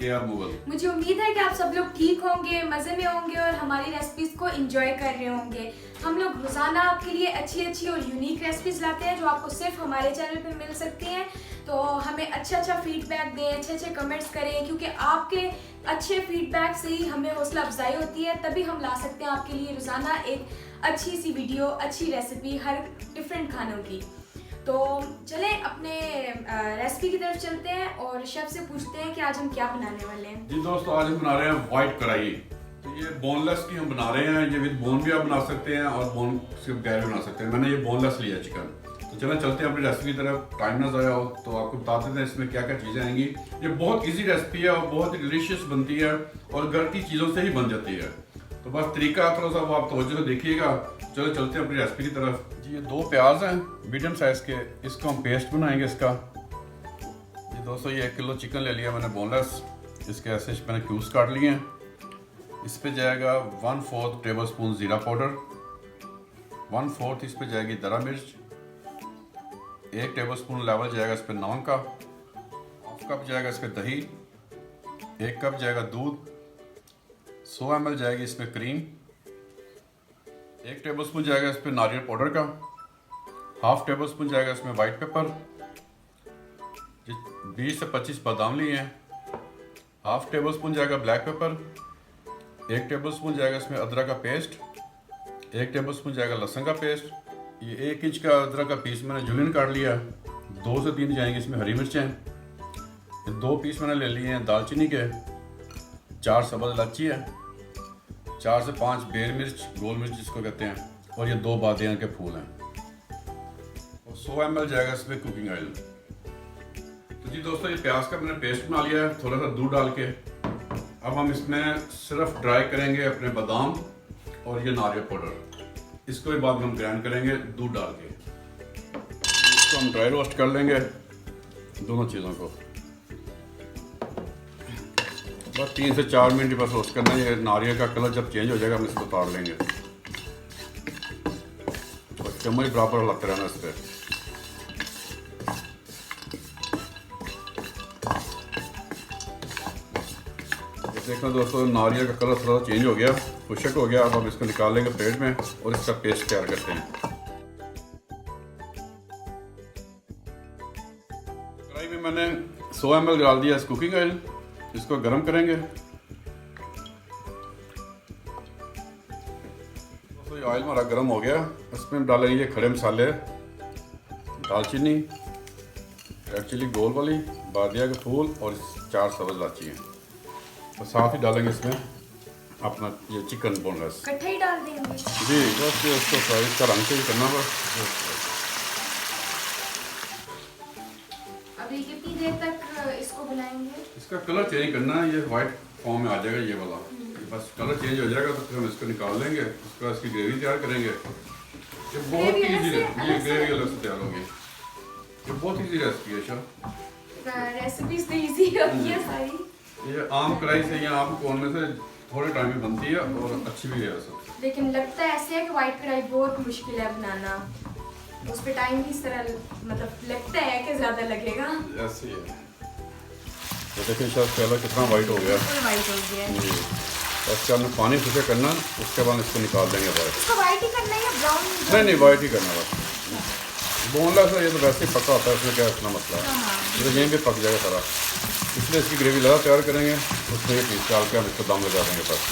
KR Mughal. मुझे उम्मीद है कि आप सब लोग ठीक होंगे, मज़े में होंगे और हमारी रेसिपीज़ को एंजॉय कर रहे होंगे। हम लोग रोज़ाना आपके लिए अच्छी अच्छी और यूनिक रेसिपीज़ लाते हैं जो आपको सिर्फ हमारे चैनल पे मिल सकती हैं। तो हमें अच्छा फीडबैक दें, अच्छे कमेंट्स करें, क्योंकि आपके अच्छे फीडबैक से ही हमें हौसला अफजाई होती है, तभी हम ला सकते हैं आपके लिए रोज़ाना एक अच्छी सी वीडियो, अच्छी रेसिपी हर डिफरेंट खानों की। तो चलें अपने रेसिपी की तरफ चलते हैं और शेफ से पूछते हैं कि आज हम क्या बनाने वाले हैं। जी दोस्तों, आज हम बना रहे हैं व्हाइट कढ़ाई। तो ये बोनलेस की हम बना रहे हैं। ये विद बोन भी आप बना सकते हैं और बोन से बगैर भी बना सकते हैं। मैंने ये बोनलेस लिया चिकन। तो चलें चलते हैं अपनी रेसिपी की तरफ। टाइम ना ज़ाया हो तो आपको बता देते हैं इसमें क्या क्या चीज़ें आएंगी। ये बहुत ईजी रेसिपी है और बहुत ही डिलीशियस बनती है और घर की चीज़ों से ही बन जाती है। तो बस तरीका थोड़ा सा वो आप तवज्जो से देखिएगा। चलो चलते हैं अपनी रेसिपी की तरफ। जी, ये 2 प्याज हैं मीडियम साइज़ के, इसको हम पेस्ट बनाएंगे इसका। ये दोस्तों, ये 1 किलो चिकन ले लिया मैंने बोनलेस। इसके ऐसे मैंने क्यूब्स काट लिए हैं। इस पे जाएगा 1/4 टेबल स्पून ज़ीरा पाउडर, 1/4 इस पे जाएगी दरा मिर्च, 1 टेबल स्पून लेवल जाएगा इस पे नमक का, 1/2 कप जाएगा इस पे दही, 1 कप जाएगा दूध, 100 ml जाएगी इसमें क्रीम, 1 टेबल स्पून जाएगा इस पे नारियल पाउडर का, 1/2 टेबल स्पून जाएगा इसमें वाइट पेपर, 20 से 25 बादाम लिए हैं, 1/2 टेबल स्पून जाएगा ब्लैक पेपर, 1 टेबल स्पून जाएगा इसमें अदरक का पेस्ट, 1 टेबल स्पून जाएगा लहसुन का पेस्ट। ये 1 इंच का अदरक का पीस मैंने जुलियन काट लिया। 2 से 3 जाएंगे इसमें हरी मिर्चें। ये 2 पीस मैंने ले लिए हैं दालचीनी के, 4 सब्ज़ इलायची है, 4 से 5 बेर मिर्च, गोल मिर्च जिसको कहते हैं, और ये 2 बादियान के फूल हैं, और 100 ml जाएगा इसमें कुकिंग ऑयल। तो जी दोस्तों, ये प्याज का मैंने पेस्ट बना लिया है थोड़ा सा दूध डाल के। अब हम इसमें सिर्फ ड्राई करेंगे अपने बादाम और ये नारियल पाउडर। इसको भी बाद में हम ग्राइंड करेंगे दूध डाल के। इसको हम ड्राई रोस्ट कर लेंगे दोनों चीज़ों को। बस 3 से 4 मिनट बस रोस्ट करना है। ये नारियल का कलर जब चेंज हो जाएगा हम इसको उतार लेंगे और चम्मच बराबर हलाते रहना इस पर। देखो दोस्तों, नारियल का कलर थोड़ा चेंज हो गया, खुशक हो गया। अब हम इसको निकाल लेंगे प्लेट में और इसका पेस्ट तैयार करते हैं। कढ़ाई में मैंने 100 ml डाल दिया इस कुकिंग ऑयल। इसको गर्म करेंगे। दोस्तों, ये ऑयल हमारा गर्म हो गया। इसमें डालेंगे खड़े मसाले, दालचीनी, रेड चिली गोल वाली, बादिया के फूल और 4 सब्ज़ इलायची हैं। और साथ ही डालेंगे इसमें अपना ये चिकन बोनलेस। इकट्ठे ही डाल देंगे जी, बस इसको फ्राई का रंग चेंज करना बस। अभी कितनी देर तक इसको बनाएंगे? इसका कलर चेंज करना है, ये वाइट फॉर्म में आ जाएगा ये वाला। बस कलर चेंज हो जाएगा तो फिर हम इसको निकाल लेंगे। उसका इसकी ग्रेवी तैयार करेंगे। ये बहुत ईजी है, ये ग्रेवी अलग से तैयार होगी। ये बहुत ईजी रेसिपी है सर। रेसिपीज तो इजी होती है सारी। ये आम कढ़ाई से या आम कोन में से थोड़े टाइम में बनती है और अच्छी भी है सब। लेकिन लगता है ऐसे है कि व्हाइट कढ़ाई बहुत मुश्किल है बनाना। उस पे टाइम भी इस तरह मतलब लगता है कि ज़्यादा लगेगा। ऐसे ही है। तो देखिए शायद पहला कितना वाइट हो गया। वाइट हो गया है। जी, उसके बाद में पानी खुशक करना, उसके बाद इसको निकाल देंगे बाहर। इसको वाइट ही करना है या ब्राउन? नहीं, वाइट ही करना बस। बोनलेस है ये तो वैसे ही पका होता है, इसमें क्या इतना मसला है। तो यहीं पे पक जाएगा सारा, इसलिए इसकी ग्रेवी ज़्यादा तैयार करेंगे। उसमें ये पीस डाल के हम इसको दम लगा देंगे बस।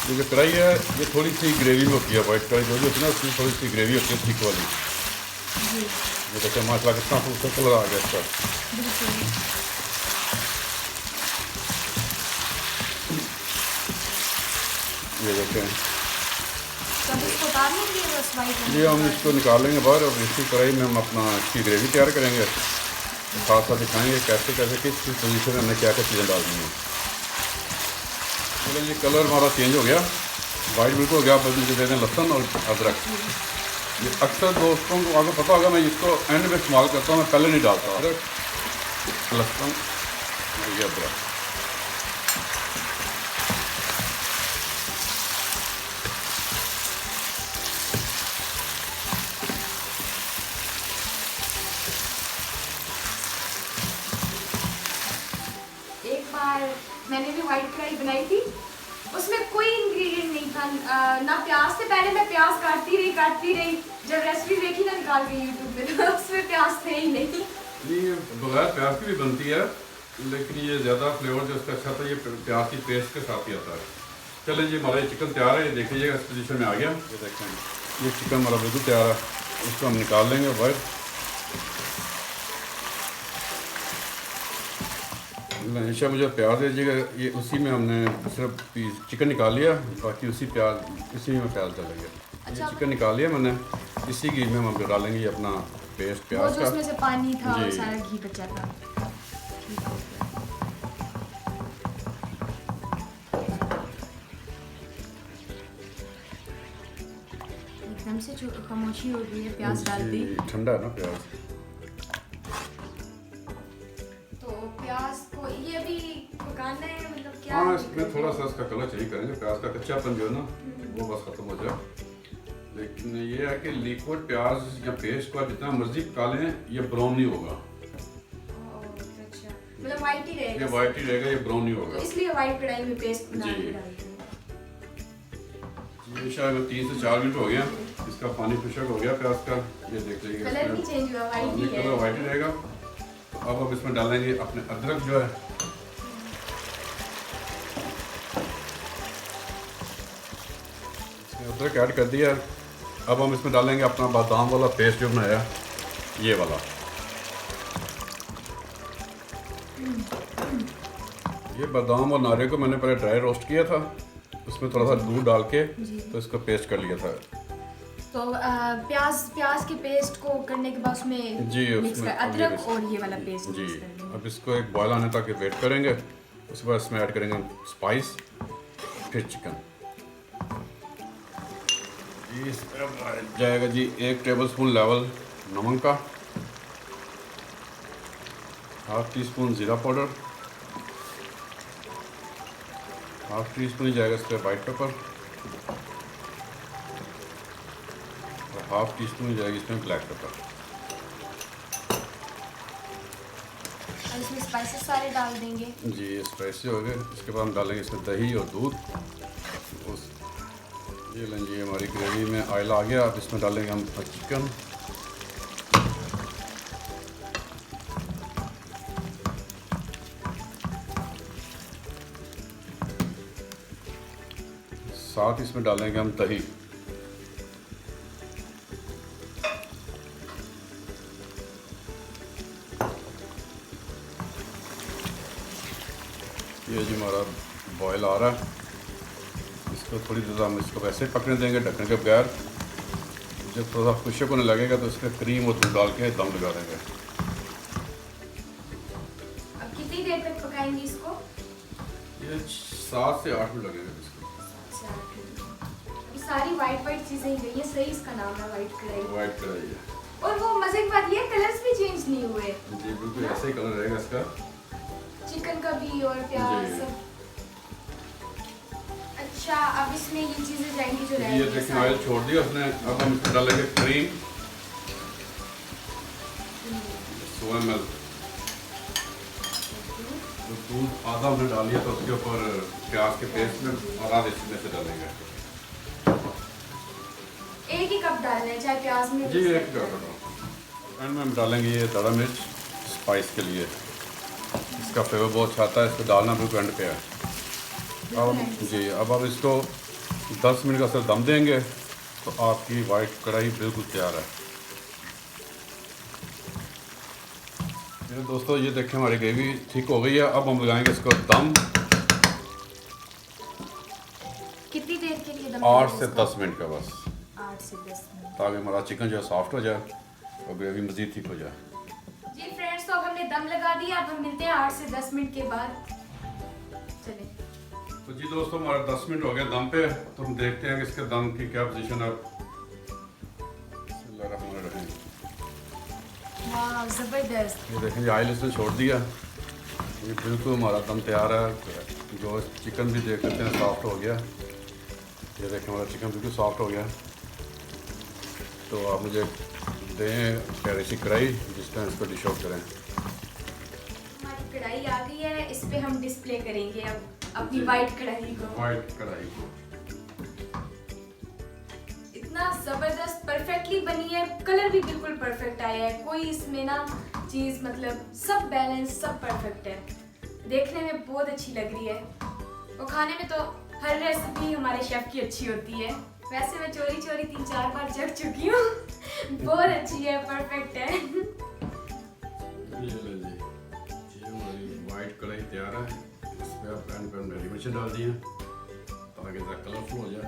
ये जो कढ़ाई है ये थोड़ी सी ग्रेवी में होती है। वाइट कढ़ाई जो भी होती है ना, उसमें थोड़ी सी ग्रेवी होती है थिक वाली। ये देखिए माशाल्लाह कितना खूबसूरत कलर आ गया इसका। ये देखें, ये हम इसको निकाल लेंगे बाहर और इसी कढ़ाई में हम अपना इसकी ग्रेवी तैयार करेंगे। साथ साथ दिखाएंगे कैसे कैसे किस पोजीशन में हमने क्या क्या चीज़ें डालनी है। चलो, ये कलर हमारा चेंज हो गया, वाइट बिल्कुल हो गया। अब मुझे दे दें लहसुन और अदरक। ये अक्सर दोस्तों को आपको पता होगा, मैं इसको एंड में इस्तेमाल करता हूँ, मैं पहले नहीं डालता। अदरक, लहसुन, ये अदरक। एक बार वाइट कढ़ाई बनाई थी उसमें कोई इंग्रेडिएंट नहीं था ना प्याज से। पहले मैं प्याज काटती रही जब रेसिपी देखी ना निकाल के यूट्यूब पे तो उसमें प्याज थे ही नहीं। ये बगैर प्याज की भी बनती है, लेकिन ये ज़्यादा फ्लेवर जो इसका अच्छा था ये प्याज की पेस्ट के साथ ही आता है। चलें जी, हमारा ये चिकन तैयार है, ये देखिएगा इस पोजीशन में आ गया। ये देखें, ये चिकन हमारा बिल्कुल तैयार है। इसको हम निकाल लेंगे बाहर। हमेशा मुझे प्याज दीजिएगा, ये उसी में हमने सिर्फ चिकन निकाल लिया, बाकी उसी में प्याज डालेंगे। ये चिकन निकाल लिया मैंने, इसी घी में हम डालेंगे ये अपना पेस्ट प्याज का। उसमें से पानी था और सारा घी बचा था। एकदम से खामोशी हो गई है प्याज डालते ही। ठंडा है ना प्याज, तो प्याज को ये भी पकाना है, मतलब क्या? हाँ, इसमें थोड़ा सा इसका कलर चेंज करेंगे, प्याज का कच्चापन जो है ना वो बस खत्म हो जाए। लेकिन ये है कि लिक्विड प्याज या पेस्ट को जितना मर्जी पका लें ये ब्राउन नहीं होगा। अच्छा, मतलब वाइट ही रहेगा। ये वाइट ही रहेगा, ये ब्राउन नहीं होगा। तो इसलिए वाइट कढ़ाई में पेस्ट बना के जी। डालते हैं। ये शायद 3 से 4 मिनट हो गया, इसका पानी खुशक हो गया प्याज का। ये देख लीजिए, कलर नहीं चेंज हुआ, वाइट ही है। कलर वाइट ही रहेगा। तो अब इसमें डालेंगे अपने अदरक जो है, अदरक ऐड कर दिया। अब हम इसमें डालेंगे अपना बादाम वाला पेस्ट जो बनाया, ये वाला। ये बादाम और नारियल को मैंने पहले ड्राई रोस्ट किया था, उसमें थोड़ा सा दूध डाल के तो इसको पेस्ट कर लिया था। तो प्याज के पेस्ट को करने के बाद उसमें जी, मिक्स उसमें कर अदरक और ये वाला पेस्ट जी। मिक्स कर देंगे। अब इसको एक बॉयल आने तक वेट करेंगे, उसके बाद इसमें ऐड करेंगे स्पाइस, फिर चिकन। इसमें जाएगा जी 1 टेबलस्पून लेवल नमक का, 1/2 टीस्पून ज़ीरा पाउडर, 1/2 टीस्पून ही जाएगा इस पर वाइट पेपर, और 1/2 टीस्पून ही जाएगी इसमें ब्लैक पेपर। और इसमें स्पाइसेस सारे डाल देंगे। जी, ये स्पाइसी हो गए। इसके बाद हम डालेंगे इसमें दही और दूध। उस ये लें जी, हमारी ग्रेवी में ऑयल आ गया। अब इसमें डालेंगे हम चिकन। साथ इसमें डालेंगे हम दही। ये जी हमारा बॉयल आ रहा है, इसको थोड़ी देर हम इसको वैसे पकने देंगे ढक्कन के बगैर। जब थोड़ा खुशक होने लगेगा तो इसमें क्रीम और दूध डाल के दम लगा देंगे। अब कितनी देर तक पकाएंगे इसको? ये 7 से 8 मिनट लगेंगे इसको। अभी सारी वाइट चीजें ही गई हैं, सही इसका नाम है वाइट कढ़ाई। वाइट कढ़ाई है। और वो मजे की बात ये कलर्स भी चेंज नहीं हुए, जी बिल्कुल ऐसे ही कलर रहेगा इसका, चिकन का भी और प्याज जी। सब। अच्छा, अब इसमें ये चीजें जाएंगी जो ये रहेंगी देखिए ऑयल छोड़ दिया उसने। अब हम इसमें डालेंगे क्रीम 100 ml। तो दूध आधा हमने डाल लिया तो उसके ऊपर प्याज के पेस्ट में और आधे इसमें से डालेंगे। एक ही कप डालना है चाहे प्याज में जी, भी एक एंड में हम डालेंगे ये दाड़ा मिर्च स्पाइस के लिए, इसका फ्लेवर बहुत अच्छा आता है। इसको डालना बिल्कुल एंड पे है। अब जी, अब इसको 10 मिनट का सिर्फ दम देंगे तो आपकी वाइट कढ़ाई बिल्कुल तैयार है। मेरे दोस्तों, ये देखें हमारी ग्रेवी ठीक हो गई है। अब हम लगाएंगे इसको दम कितनी देर के लिए दम? 8 से 10 मिनट का बस, 8 से 10 मिनट, ताकि हमारा चिकन जो है सॉफ्ट हो जाए और ग्रेवी मज़ीद ठीक हो जाए। जी फ्रेंड्स, तो अब हमने दम लगा दिया। अब हम मिलते हैं 8 से 10 मिनट के बाद। चलिए। तो जी दोस्तों, हमारा 10 मिनट हो गया दम पे। तो हम देखते हैं कि इसके दम की क्या पोजीशन है। बिस्मिल्लाहिर्रहमानिर्रहीम। वाह, जबरदस्त। ये देखें, ऑयल इसने छोड़ दिया। ये बिल्कुल हमारा दम तैयार है। जो चिकन भी देख लेते हैं सॉफ्ट हो गया। ये देखें, हमारा चिकन बिल्कुल सॉफ्ट हो गया। तो आप मुझे दें प्यारी सी कढ़ाई जिस तरह इसको डिश आउट करें। हमारी कढ़ाई आ गई है, इस पे हम डिस्प्ले करेंगे अब अपनी वाइट कढ़ाई को। वाइट कढ़ाई को इतना जबरदस्त परफेक्टली बनी है, कलर भी बिल्कुल परफेक्ट आया है, कोई इसमें ना चीज मतलब सब बैलेंस सब परफेक्ट है, देखने में बहुत अच्छी लग रही है। और खाने में तो हर रेसिपी हमारे शेफ की अच्छी होती है, वैसे मैं चोरी चोरी 3-4 बार चख चुकी हूँ। बहुत अच्छी है, परफेक्ट है। ये ले जी, ये हमारी वाइट कढ़ाई तैयार है। इस पे आप पैन पे हरी मिर्च डाल दिए ताकि ज़रा कलरफुल हो जाए।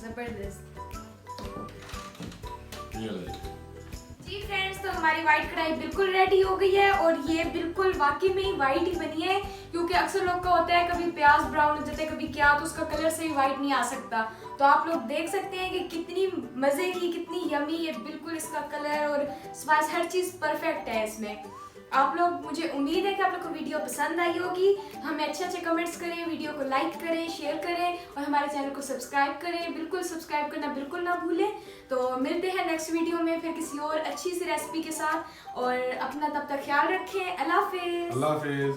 जबरदस्त। ये ले जी फ्रेंड्स, तो हमारी वाइट कढ़ाई बिल्कुल रेडी हो गई है और ये बिल्कुल वाकई में ही वाइट ही बनी है, क्योंकि अक्सर लोग का होता है कभी प्याज ब्राउन हो जाता है कभी क्या, तो उसका कलर से ही वाइट नहीं आ सकता। तो आप लोग देख सकते हैं कि कितनी मज़े की, कितनी यमी है, बिल्कुल इसका कलर और स्पाइस हर चीज़ परफेक्ट है इसमें। आप लोग, मुझे उम्मीद है कि आप लोग को वीडियो पसंद आई होगी। हमें अच्छे अच्छे कमेंट्स करें, वीडियो को लाइक करें, शेयर करें और हमारे चैनल को सब्सक्राइब करें। बिल्कुल सब्सक्राइब करना बिल्कुल ना भूलें। तो मिलते हैं नेक्स्ट वीडियो में फिर किसी और अच्छी सी रेसिपी के साथ, और अपना तब तक ख्याल रखें। अल्लाह हाफिज़। अल्लाह हाफिज़।